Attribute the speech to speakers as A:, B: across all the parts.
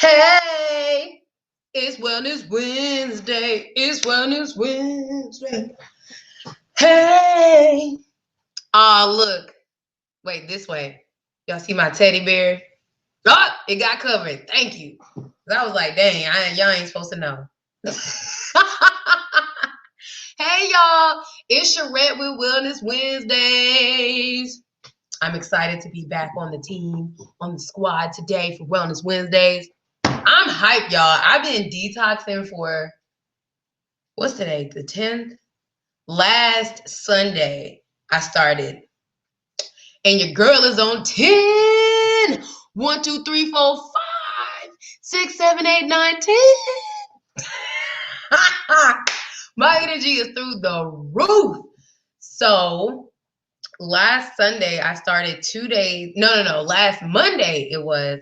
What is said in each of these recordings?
A: Hey, it's Wellness Wednesday. It's Wellness Wednesday. Hey. Oh, look. Wait, this way. Y'all see my teddy bear? Oh, it got covered. Thank you. I was like, dang, y'all ain't supposed to know. Hey, y'all. It's Cherette with Wellness Wednesdays. I'm excited to be back on the team, on the squad today for Wellness Wednesdays. I'm hyped, y'all. I've been detoxing for, what's today? The 10th? Last Sunday, I started. And your girl is on 10. 1, 2, 3, 4, 5, 6, 7, 8, 9, 10. My energy is through the roof. So last Sunday, I started 2 days. No. Last Monday,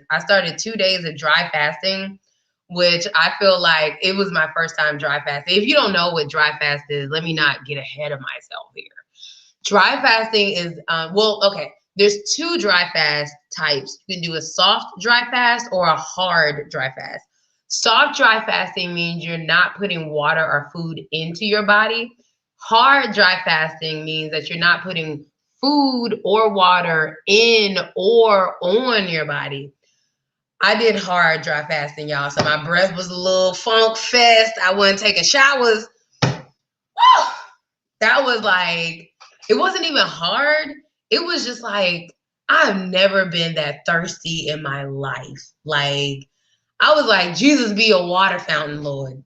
A: I started 2 days of dry fasting, which I feel like it was my first time dry fasting. If you don't know what dry fast is, let me not get ahead of myself here. Dry fasting is, okay. There's 2 dry fast types. You can do a soft dry fast or a hard dry fast. Soft dry fasting means you're not putting water or food into your body. Hard dry fasting means that you're not putting food or water in or on your body. I did hard dry fasting, y'all. So my breath was a little funk fest. I wasn't taking showers. Woo! That was like, it wasn't even hard. It was just like, I've never been that thirsty in my life. Like, I was like, Jesus be a water fountain, Lord.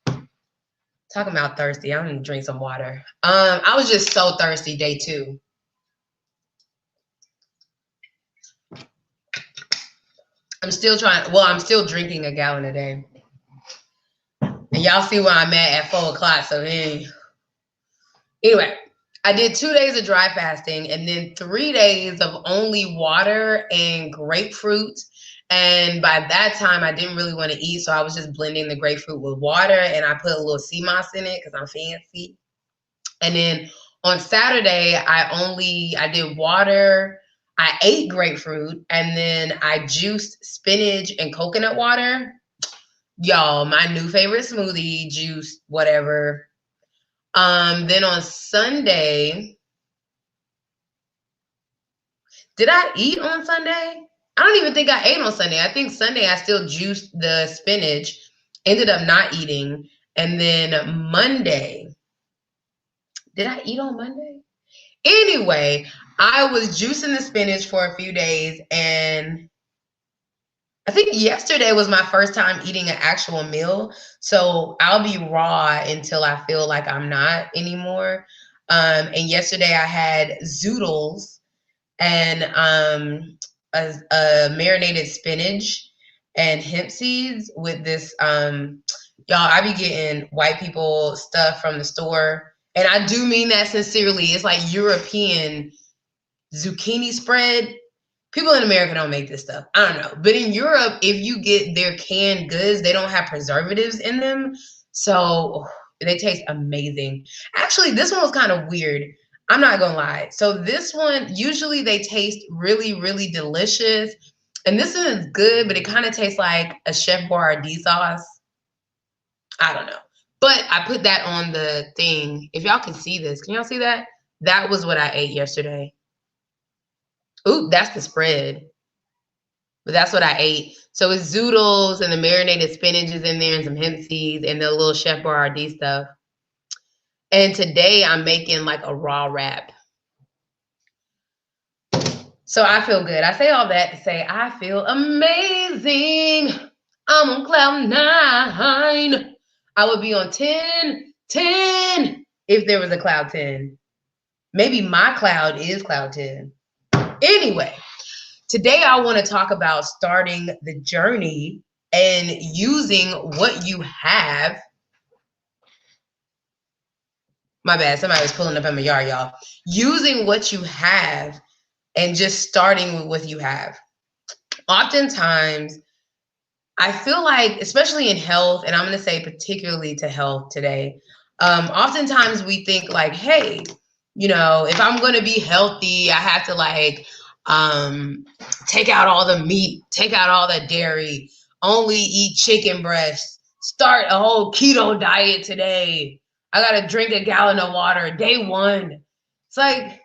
A: Talking about thirsty, I'm gonna drink some water. I was just so thirsty day 2. I'm still drinking a gallon a day. And y'all see where I'm at 4 o'clock, so anyway, I did 2 days of dry fasting and then 3 days of only water and grapefruit. And by that time, I didn't really want to eat, so I was just blending the grapefruit with water, and I put a little sea moss in it because I'm fancy. And then on Saturday, I did water. I ate grapefruit, and then I juiced spinach and coconut water. Y'all, my new favorite smoothie, juice, whatever. Then on Sunday, did I eat on Sunday? I don't even think I ate on Sunday. I think Sunday I still juiced the spinach, ended up not eating. And then Monday, did I eat on Monday? Anyway, I was juicing the spinach for a few days, and I think yesterday was my first time eating an actual meal. So I'll be raw until I feel like I'm not anymore. And yesterday I had zoodles and a marinated spinach and hemp seeds with this. Y'all, I be getting white people stuff from the store. And I do mean that sincerely. It's like European zucchini spread. People in America don't make this stuff. I don't know. But in Europe, if you get their canned goods, they don't have preservatives in them. So they taste amazing. Actually, this one was kind of weird. I'm not going to lie. So this one, usually they taste really, really delicious. And this one is good, but it kind of tastes like a Chef Boyardee sauce. I don't know. But I put that on the thing. If y'all can see this, can y'all see that? That was what I ate yesterday. Ooh, that's the spread. But that's what I ate. So it's zoodles and the marinated spinach is in there and some hemp seeds and the little Chef Boyardee stuff. And today I'm making like a raw wrap. So I feel good. I say all that to say I feel amazing. I'm on cloud 9. I would be on 10 if there was a cloud 10. Maybe my cloud is cloud 10. Anyway, today I want to talk about starting the journey and using what you have. My bad, somebody was pulling up in my yard, y'all. Using what you have and just starting with what you have. Oftentimes, I feel like, especially in health, and I'm going to say particularly to health today, oftentimes we think like, hey, if I'm going to be healthy, I have to like take out all the meat, take out all the dairy, only eat chicken breast, start a whole keto diet today. I got to drink a gallon of water day one. It's like,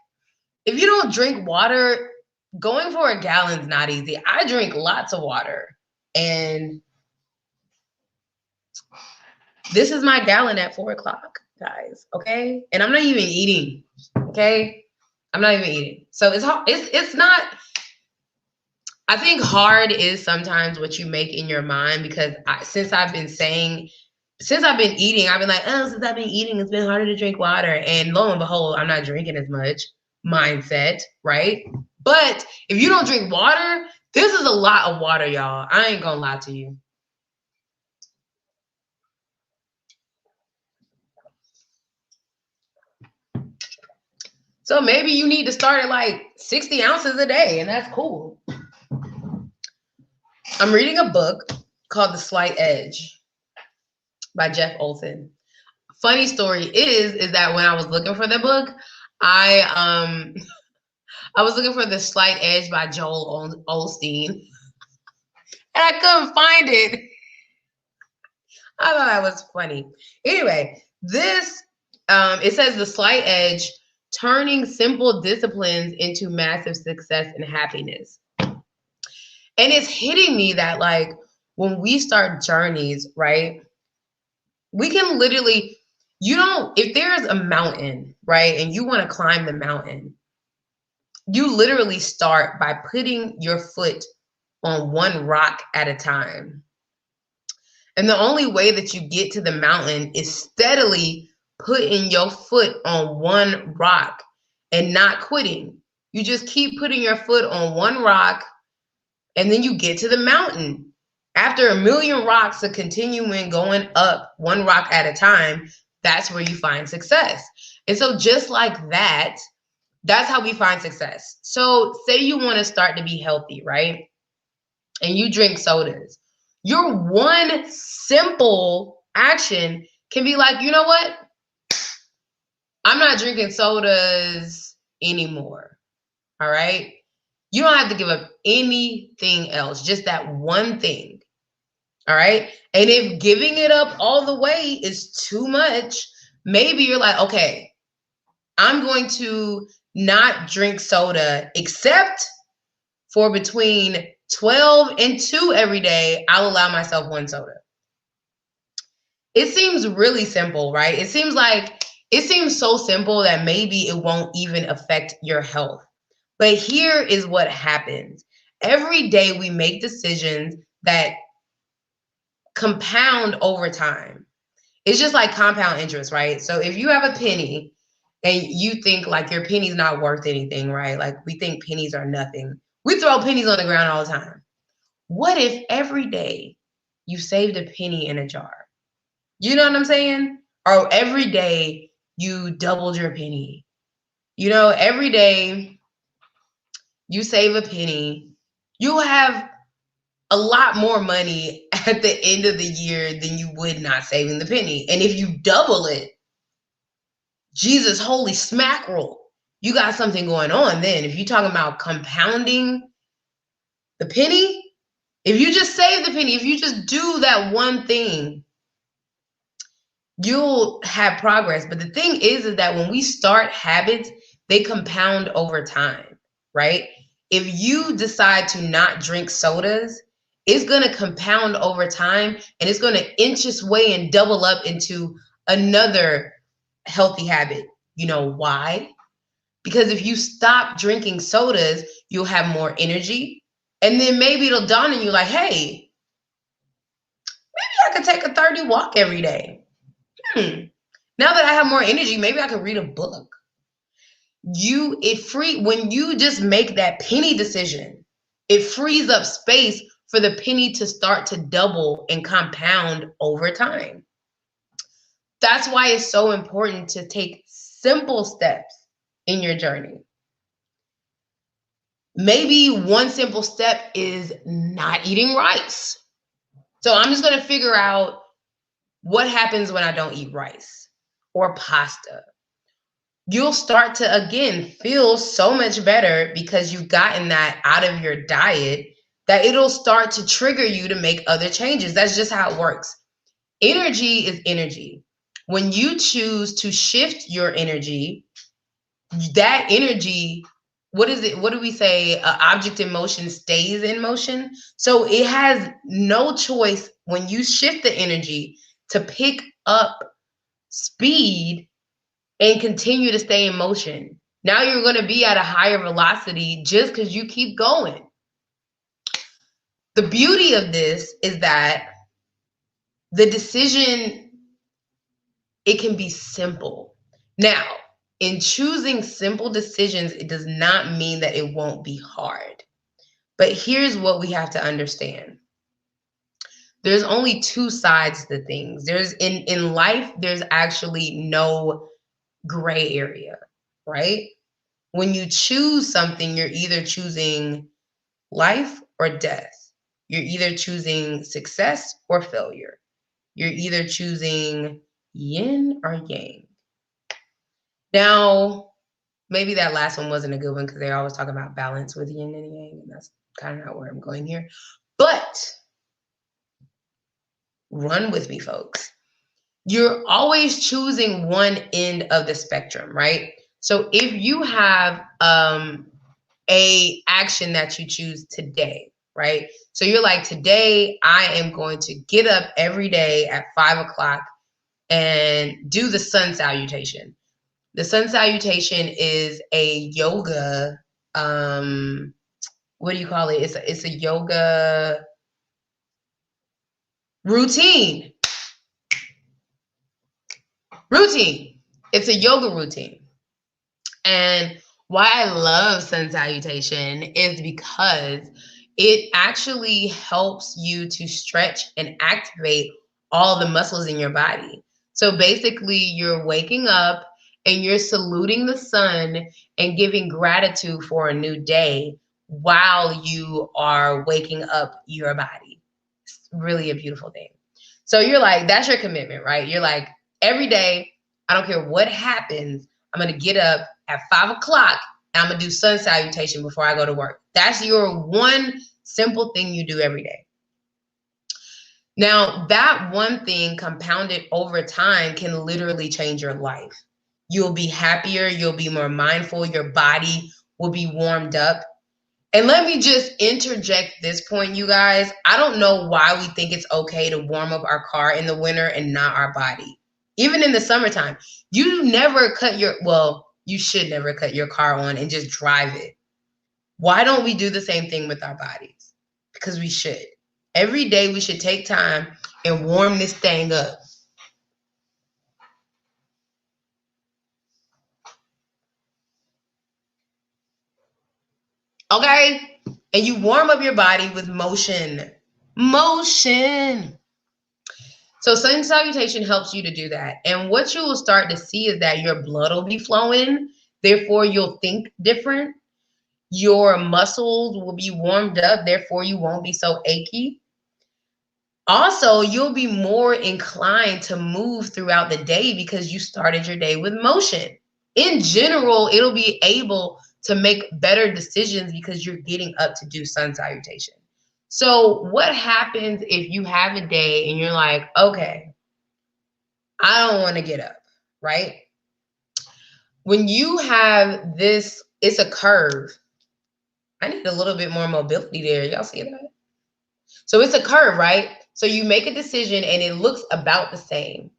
A: if you don't drink water, going for a gallon's not easy. I drink lots of water, and this is my gallon at 4:00, guys. Okay, and I'm not even eating. Okay, I'm not even eating. So it's hard. It's not. I think hard is sometimes what you make in your mind, because since I've been eating, I've been like, oh, since I've been eating, it's been harder to drink water. And lo and behold, I'm not drinking as much. Mindset, right? But if you don't drink water, this is a lot of water, y'all. I ain't gonna lie to you. So maybe you need to start at like 60 ounces a day, and that's cool. I'm reading a book called The Slight Edge by Jeff Olson. Funny story is that when I was looking for the book, I was looking for The Slight Edge by Joel Osteen, and I couldn't find it. I thought that was funny. Anyway, this it says The Slight Edge, turning simple disciplines into massive success and happiness. And it's hitting me that like when we start journeys, right? We can literally, if there's a mountain, right, and you want to climb the mountain, you literally start by putting your foot on one rock at a time. And the only way that you get to the mountain is steadily putting your foot on one rock and not quitting. You just keep putting your foot on one rock, and then you get to the mountain. After a million rocks of continuing going up one rock at a time, that's where you find success. And so just like that, that's how we find success. So say you want to start to be healthy, right? And you drink sodas. Your one simple action can be like, you know what? I'm not drinking sodas anymore. All right? You don't have to give up anything else, just that one thing. All right? And if giving it up all the way is too much, maybe you're like, okay, I'm going to not drink soda except for between 12 and 2 every day. I'll allow myself one soda. It seems really simple, right? It seems so simple that maybe it won't even affect your health. But here is what happens. Every day we make decisions that compound over time. It's just like compound interest, right? So if you have a penny and you think like your penny's not worth anything, right? Like we think pennies are nothing. We throw pennies on the ground all the time. What if every day you saved a penny in a jar? You know what I'm saying? Or every day you doubled your penny. Every day you save a penny, you'll have a lot more money at the end of the year than you would not saving the penny. And if you double it, Jesus, holy smackerel, you got something going on then. If you're talking about compounding the penny, if you just save the penny, if you just do that one thing, you'll have progress. But the thing is that when we start habits, they compound over time, right? If you decide to not drink sodas, it's going to compound over time, and it's going to inch its way and double up into another healthy habit. You know why? Because if you stop drinking sodas, you'll have more energy. And then maybe it'll dawn on you like, hey, maybe I could take a 30 walk every day. Now that I have more energy, maybe I could read a book. When you just make that penny decision, it frees up space for the penny to start to double and compound over time. That's why it's so important to take simple steps in your journey. Maybe one simple step is not eating rice. So I'm just going to figure out what happens when I don't eat rice or pasta. You'll start to, again, feel so much better because you've gotten that out of your diet that it'll start to trigger you to make other changes. That's just how it works. Energy is energy. When you choose to shift your energy, that energy, what is it? What do we say? Object in motion stays in motion. So it has no choice when you shift the energy to pick up speed and continue to stay in motion. Now you're going to be at a higher velocity just because you keep going. The beauty of this is that the decision, it can be simple. Now, in choosing simple decisions, it does not mean that it won't be hard. But here's what we have to understand. There's only two sides to things. There's in life, there's actually no gray area, right? When you choose something, you're either choosing life or death. You're either choosing success or failure. You're either choosing yin or yang. Now, maybe that last one wasn't a good one because they're always talking about balance with yin and yang, and that's kind of not where I'm going here. But run with me, folks. You're always choosing one end of the spectrum, right? So if you have a action that you choose today, right? So you're like, today I am going to get up every day at 5 o'clock and do the sun salutation. The sun salutation is a yoga, what do you call it? It's a yoga routine. It's a yoga routine. And why I love sun salutation is because it actually helps you to stretch and activate all the muscles in your body. So basically, you're waking up and you're saluting the sun and giving gratitude for a new day while you are waking up your body. It's really a beautiful thing. So you're like, that's your commitment, right? You're like, every day, I don't care what happens, I'm going to get up at 5 o'clock and I'm going to do sun salutation before I go to work. That's your one simple thing you do every day. Now, that one thing compounded over time can literally change your life. You'll be happier. You'll be more mindful. Your body will be warmed up. And let me just interject this point, you guys. I don't know why we think it's okay to warm up our car in the winter and not our body. Even in the summertime, you never cut your, well, you should never cut your car on and just drive it. Why don't we do the same thing with our bodies? Because we should. Every day we should take time and warm this thing up. Okay? And you warm up your body with motion. Motion. So sun salutation helps you to do that. And what you will start to see is that your blood will be flowing. Therefore, you'll think different. Your muscles will be warmed up. Therefore, you won't be so achy. Also, you'll be more inclined to move throughout the day because you started your day with motion. In general, it'll be able to make better decisions because you're getting up to do sun salutation. So what happens if you have a day and you're like, okay, I don't want to get up, right? When you have this, it's a curve. I need a little bit more mobility there. Y'all see that? So it's a curve, right? So you make a decision and it looks about the same.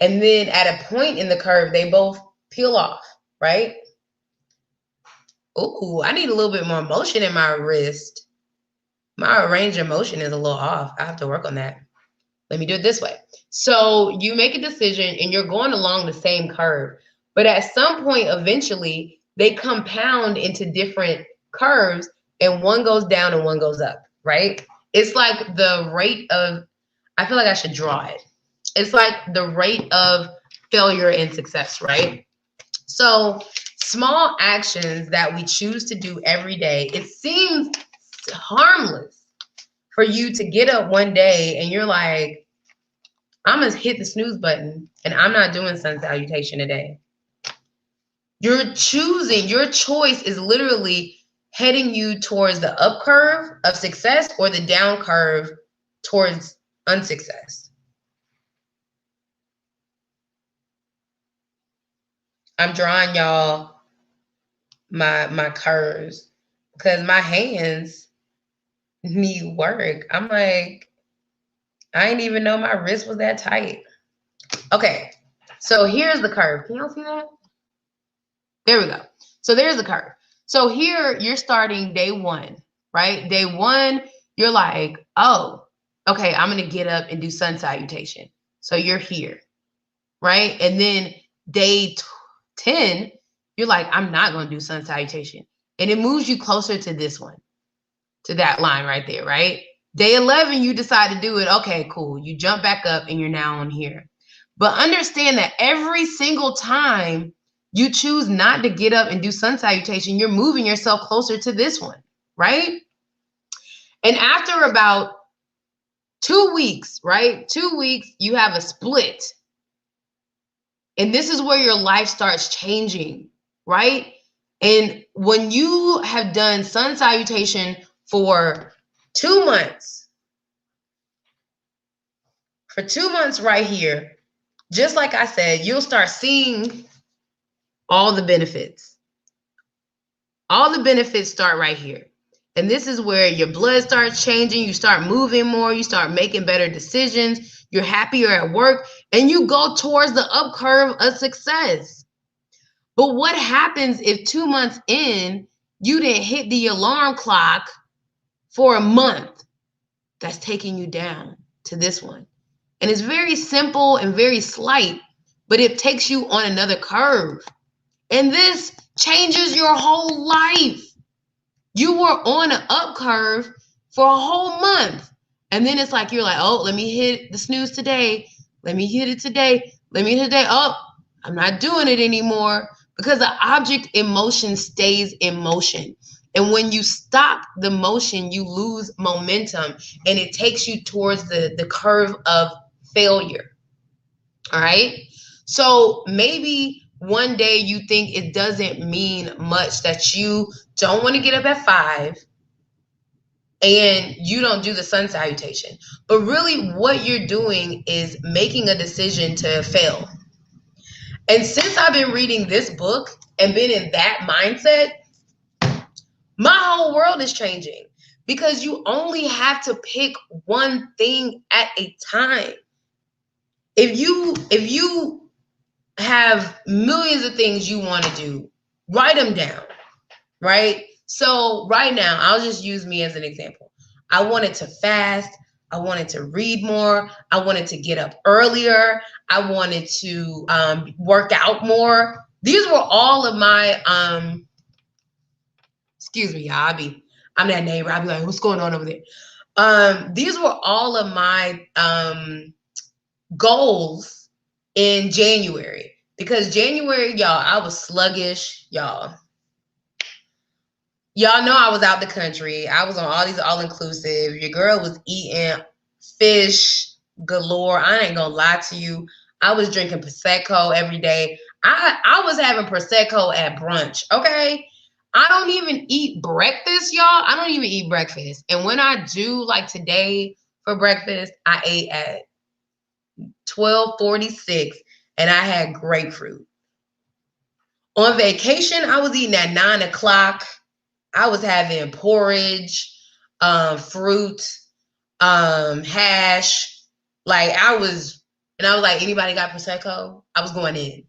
A: And then at a point in the curve, they both peel off, right? Ooh, I need a little bit more motion in my wrist. My range of motion is a little off. I have to work on that. Let me do it this way. So you make a decision and you're going along the same curve. But at some point, eventually, they compound into different curves and one goes down and one goes up, right? It's like the rate of, I feel like I should draw it. It's like the rate of failure and success, right? So small actions that we choose to do every day, it seems harmless. for you to get up one day and you're like, I'm going to hit the snooze button and I'm not doing sun salutation today. You're choosing, your choice is literally heading you towards the up curve of success or the down curve towards unsuccess. I'm drawing y'all my curves because my hands need work. I'm like, I didn't even know my wrist was that tight. Okay, so here's the curve. Can y'all see that? There we go. So there's the curve. So here you're starting day one, right? Day one, you're like, oh, okay, I'm going to get up and do sun salutation. So you're here, right? And then day 10, you're like, I'm not going to do sun salutation. And it moves you closer to this one, to that line right there, right? Day 11, you decide to do it. Okay, cool. You jump back up and you're now on here. But understand that every single time you choose not to get up and do sun salutation, you're moving yourself closer to this one, right? And after about 2 weeks, right? 2 weeks, you have a split. And this is where your life starts changing, right? And when you have done sun salutation for 2 months, right here, just like I said, you'll start seeing all the benefits. All the benefits start right here. And this is where your blood starts changing. You start moving more. You start making better decisions. You're happier at work. And you go towards the up curve of success. But what happens if 2 months in, you didn't hit the alarm clock for a month? That's taking you down to this one. And it's very simple and very slight, but it takes you on another curve. And this changes your whole life. You were on an up curve for a whole month. And then it's like, you're like, oh, let me hit the snooze today. Let me hit it today. Let me hit it today. Oh, I'm not doing it anymore, because the object in motion stays in motion. And when you stop the motion, you lose momentum and it takes you towards the curve of failure. All right. So maybe one day you think it doesn't mean much that you don't want to get up at 5 and you don't do the sun salutation. But really what you're doing is making a decision to fail. And since I've been reading this book and been in that mindset, my whole world is changing, because you only have to pick one thing at a time. If you have millions of things you want to do, write them down, right? So right now, I'll just use me as an example. I wanted to fast. I wanted to read more. I wanted to get up earlier. I wanted to work out more. These were all of my, excuse me, y'all. I'm that neighbor. I'll be like, what's going on over there? These were all of my goals in January, because January, y'all, I was sluggish, y'all. Y'all know I was out the country. I was on all these all-inclusive. Your girl was eating fish galore. I ain't gonna lie to you. I was drinking Prosecco every day. I was having Prosecco at brunch, okay? I don't even eat breakfast, y'all. I don't even eat breakfast. And when I do, like today for breakfast, I ate at 12:46 and I had grapefruit. On vacation, I was eating at 9 o'clock. I was having porridge, fruit, hash. I was like, anybody got Prosecco? I was going in.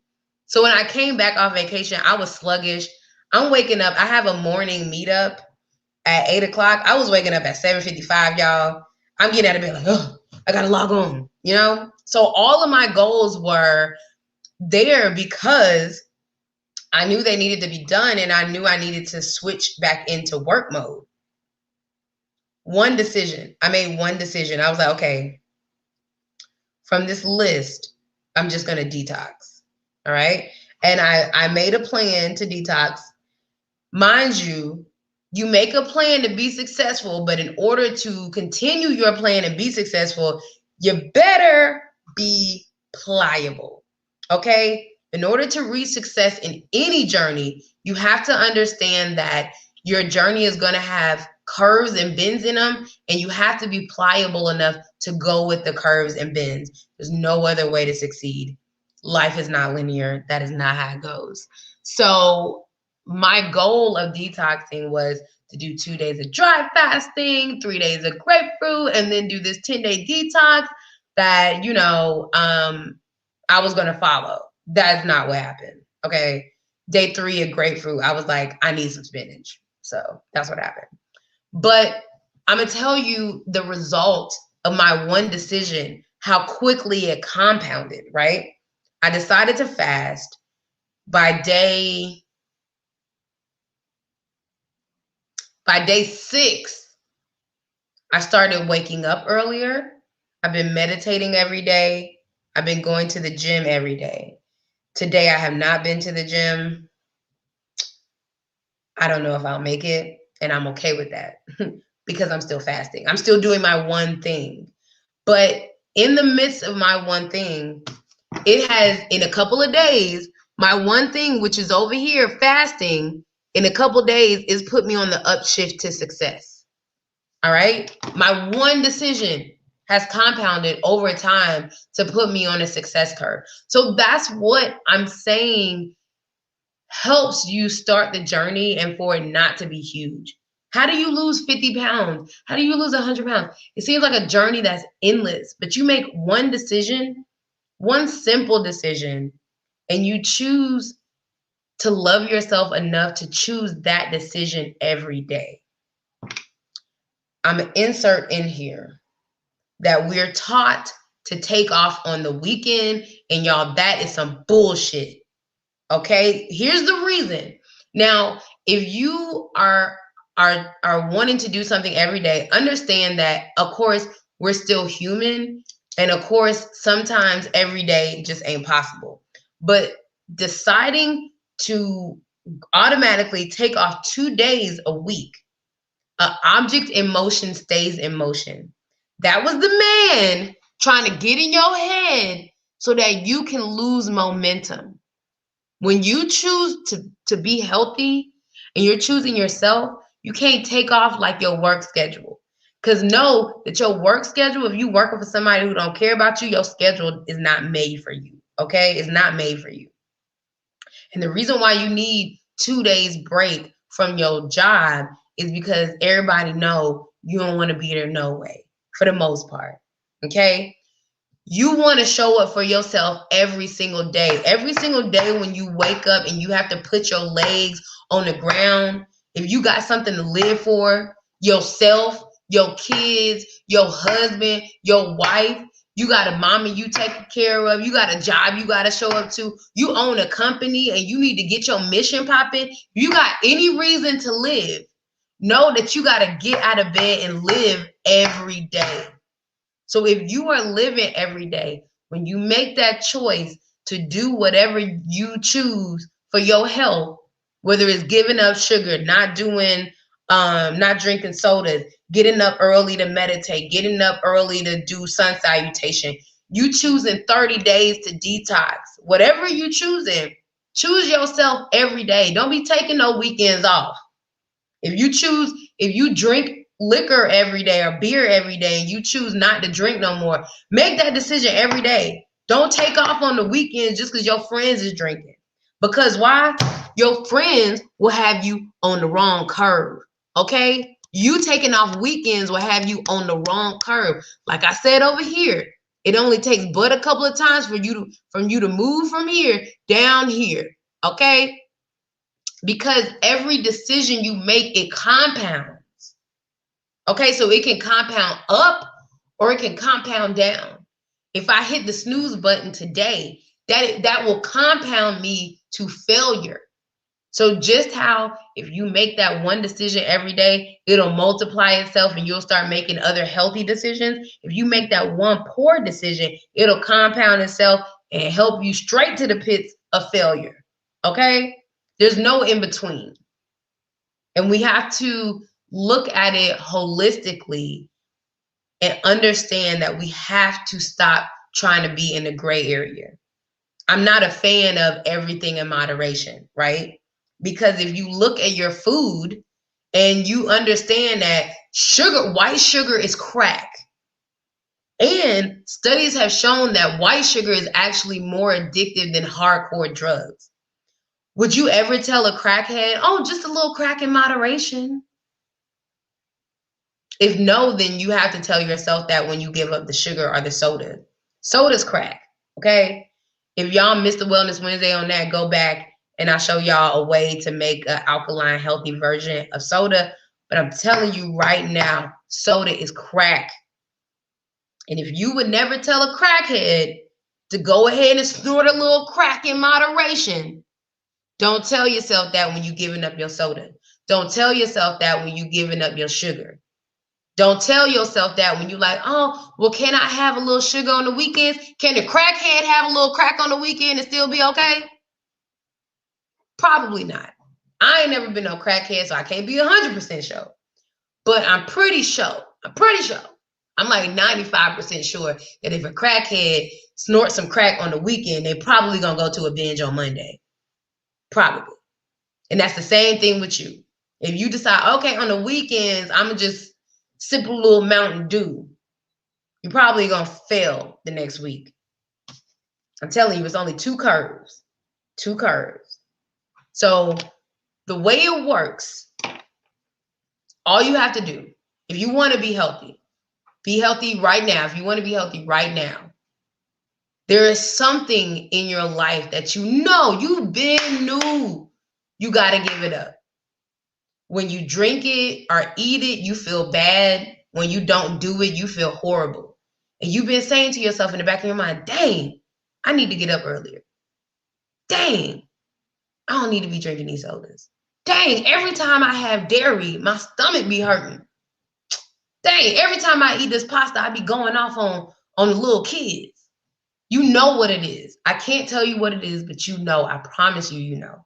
A: So when I came back off vacation, I was sluggish. I'm waking up. I have a morning meetup at 8 o'clock. I was waking up at 7:55, y'all. I'm getting out of bed like, oh, I got to log on, you know? So all of my goals were there because I knew they needed to be done, and I knew I needed to switch back into work mode. One decision. I made one decision. I was like, okay, from this list, I'm just going to detox. All right. And I made a plan to detox. Mind you, You make a plan to be successful, but in order to continue your plan and be successful, you better be pliable. Okay? In order to reach success in any journey, you have to understand that your journey is going to have curves and bends in them, and you have to be pliable enough to go with the curves and bends. There's no other way to succeed. Life is not linear. That is not how it goes. So my goal of detoxing was to do 2 days of dry fasting, 3 days of grapefruit, and then do this 10-day detox that, I was going to follow. That's not what happened. Okay. Day 3 of grapefruit, I was like, I need some spinach. So that's what happened. But I'm going to tell you the result of my one decision, how quickly it compounded, right? I decided to fast by day 6. I started waking up earlier. I've been meditating every day. I've been going to the gym every day. Today, I have not been to the gym. I don't know if I'll make it, and I'm okay with that because I'm still fasting. I'm still doing my one thing. But in the midst of my one thing, it has, in a couple of days, my one thing, which is over here, fasting, in a couple of days, is put me on the upshift to success. All right? My one decision has compounded over time to put me on a success curve. So that's what I'm saying helps you start the journey and for it not to be huge. How do you lose 50 pounds? How do you lose 100 pounds? It seems like a journey that's endless, but you make one decision, one simple decision, and you choose to love yourself enough to choose that decision every day. I'm going to insert in here that we're taught to take off on the weekend, and y'all, that is some bullshit. Okay, here's the reason. Now, if you are wanting to do something every day, understand that, of course, we're still human, and of course, sometimes every day just ain't possible. But deciding to automatically take off 2 days a week, an object in motion stays in motion. That was the man trying to get in your head so that you can lose momentum. When you choose to be healthy and you're choosing yourself, you can't take off like your work schedule. Because know that your work schedule, if you working for somebody who don't care about you, your schedule is not made for you. Okay? It's not made for you. And the reason why you need 2 days break from your job is because everybody know you don't want to be there no way, for the most part. Okay? You want to show up for yourself every single day. Every single day when you wake up and you have to put your legs on the ground, if you got something to live for, yourself, your kids, your husband, your wife, you got a mommy you taking care of, you got a job you got to show up to, you own a company and you need to get your mission popping, you got any reason to live, know that you got to get out of bed and live every day. So if you are living every day, when you make that choice to do whatever you choose for your health, whether it's giving up sugar, not drinking sodas, getting up early to meditate, getting up early to do sun salutation, you choosing 30 days to detox, whatever you choosing, choose yourself every day. Don't be taking no weekends off. If you drink liquor every day or beer every day and you choose not to drink no more, make that decision every day. Don't take off on the weekends just because your friends is drinking. Because why? Your friends will have you on the wrong curve. Okay? You taking off weekends will have you on the wrong curve. Like I said over here, it only takes but a couple of times for you to move from here down here. Okay? Because every decision you make, it compounds. Okay, so it can compound up or it can compound down. If I hit the snooze button today, that will compound me to failure. So just how if you make that one decision every day, it'll multiply itself and you'll start making other healthy decisions. If you make that one poor decision, it'll compound itself and help you straight to the pits of failure. Okay? There's no in between. And we have to look at it holistically and understand that we have to stop trying to be in the gray area. I'm not a fan of everything in moderation, right? Because if you look at your food and you understand that white sugar is crack, and studies have shown that white sugar is actually more addictive than hardcore drugs. Would you ever tell a crackhead, oh, just a little crack in moderation? If no, then you have to tell yourself that when you give up the sugar or the soda. Soda's crack, okay? If y'all missed the Wellness Wednesday on that, go back and I'll show y'all a way to make an alkaline, healthy version of soda. But I'm telling you right now, soda is crack. And if you would never tell a crackhead to go ahead and snort a little crack in moderation, don't tell yourself that when you're giving up your soda. Don't tell yourself that when you're giving up your sugar. Don't tell yourself that when you're like, oh, well, can I have a little sugar on the weekends? Can the crackhead have a little crack on the weekend and still be okay? Probably not. I ain't never been no crackhead, so I can't be 100% sure. But I'm pretty sure. I'm like 95% sure that if a crackhead snorts some crack on the weekend, they probably gonna go to a binge on Monday. Probably. And that's the same thing with you. If you decide, okay, on the weekends, I'm gonna just sip a little Mountain Dew, you're probably gonna fail the next week. I'm telling you, it's only 2 curves. 2 curves. So the way it works, all you have to do, if you want to be healthy right now. If you want to be healthy right now, there is something in your life that you know you've been knew you got to give it up. When you drink it or eat it, you feel bad. When you don't do it, you feel horrible. And you've been saying to yourself in the back of your mind, dang, I need to get up earlier. Dang, I don't need to be drinking these sodas. Dang, every time I have dairy, my stomach be hurting. Dang, every time I eat this pasta, I be going off on the little kids. You know what it is. I can't tell you what it is, but you know, I promise you, you know.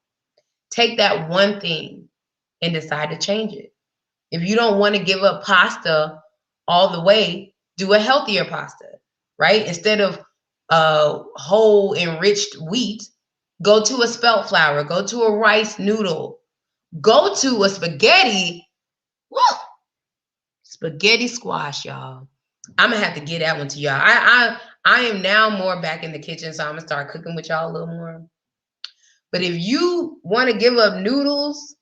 A: Take that one thing and decide to change it. If you don't want to give up pasta all the way, do a healthier pasta, right? Instead of whole enriched wheat, go to a spelt flour, go to a rice noodle, go to a spaghetti. Woo! Spaghetti squash, y'all. I'm gonna have to get that one to y'all. I am now more back in the kitchen, so I'm gonna start cooking with y'all a little more. But if you want to give up noodles,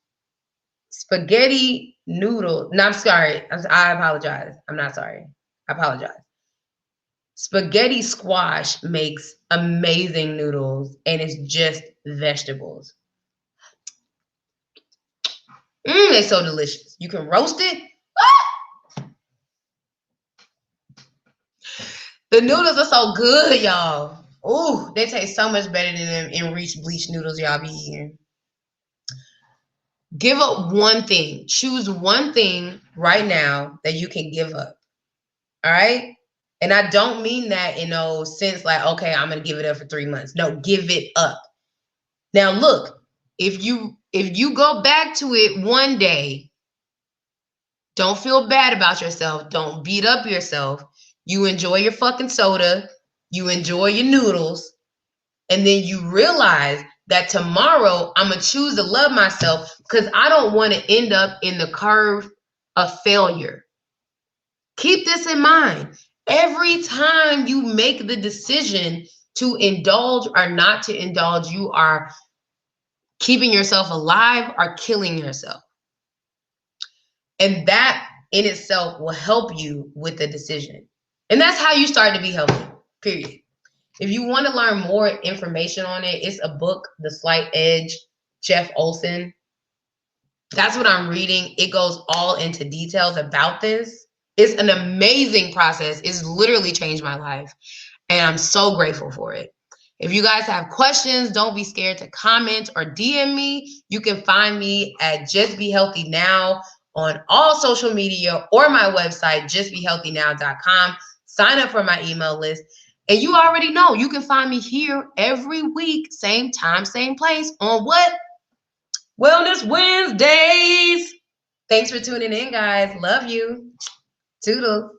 A: spaghetti noodle. No, I'm sorry. I apologize. I'm not sorry. I apologize. Spaghetti squash makes amazing noodles, and it's just vegetables. They're so delicious. You can roast it. Ah! The noodles are so good, y'all. Ooh, they taste so much better than them enriched bleach noodles y'all be eating. Give up one thing. Choose one thing right now that you can give up. All right? And I don't mean that in no sense like, okay, I'm going to give it up for 3 months. No, give it up. Now, look, if you go back to it one day, don't feel bad about yourself. Don't beat up yourself. You enjoy your fucking soda. You enjoy your noodles. And then you realize that tomorrow I'm going to choose to love myself because I don't want to end up in the curve of failure. Keep this in mind. Every time you make the decision to indulge or not to indulge, you are keeping yourself alive or killing yourself. And that in itself will help you with the decision. And that's how you start to be healthy, period. If you want to learn more information on it, it's a book, The Slight Edge, Jeff Olson. That's what I'm reading. It goes all into details about this. It's an amazing process. It's literally changed my life. And I'm so grateful for it. If you guys have questions, don't be scared to comment or DM me. You can find me at Just Be Healthy Now on all social media or my website, justbehealthynow.com. Sign up for my email list. And you already know you can find me here every week, same time, same place on what? Wellness Wednesdays. Thanks for tuning in, guys. Love you. Toodles.